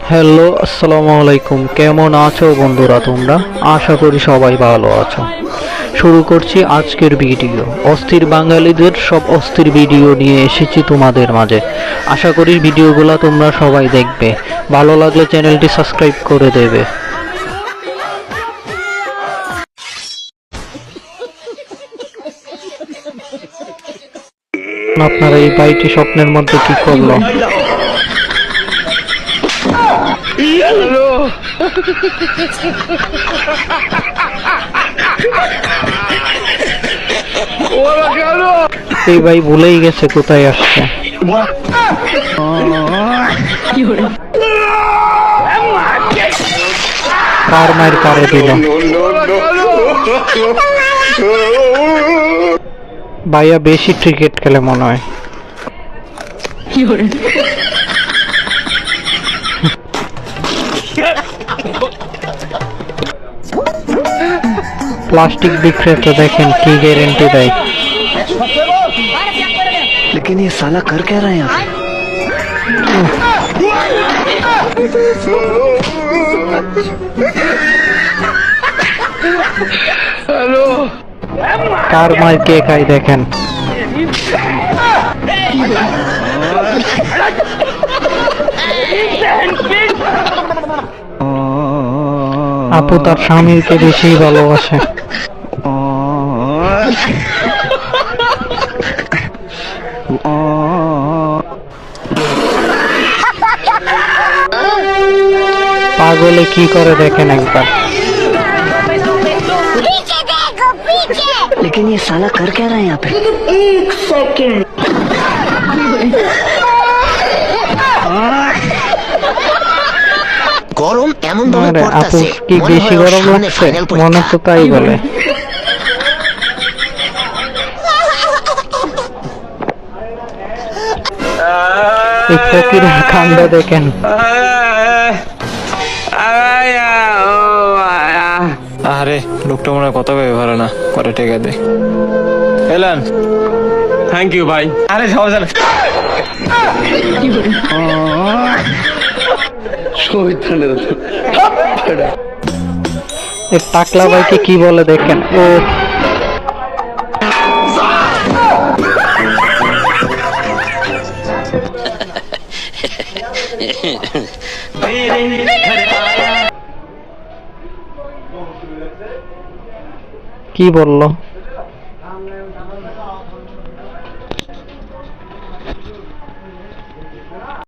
Hello, আসসালামু আলাইকুম। কেমন আছো বন্ধুরা তোমরা? আশা করি সবাই ভালো আছো। শুরু করছি আজকের ভিডিও। অস্থির বাঙালিদের সব অস্থির ভিডিও নিয়ে এসেছি তোমাদের মাঝে। আশা করি ভিডিওগুলো তোমরা সবাই দেখবে। ভালো লাগলে চ্যানেলটি সাবস্ক্রাইব করে দেবে। আপনারা এই ভাইটি স্বপ্নের মধ্যে কি করলো? এই ভাই ভুলেই গেছে কোথায় আসছে। কার মায়ের কারে দিল? ভাইয়া বেশি ক্রিকেট খেলে মনে হয়। प्लास्टिक विक्रेता देखें की गारंटी देय। लेकिन ये साला कर क्या रहा है यहाँ हेलो कार मार के खाई देखें। আপু তার স্বামীকে বেশি ভালোবাসে। পাগলে কি করে দেখেন একবার। लेकिन ये साला कर क्या रहा है यहाँ पे? एक सेकंड গরম এমন ভাবে পড়তাছে কি বেশি গরম লাগছে মনে তো তাই বলে। এই ফকিরের কাণ্ড দেখেন। আরে লোকটা মনে হয় কথা কই ভালো না, করে টেকা দে। এলান থ্যাংক ইউ ভাই। আরে সমস্যা না। এই টাকলা ভাইকে কি বলে দেখেন। ও কি বললো?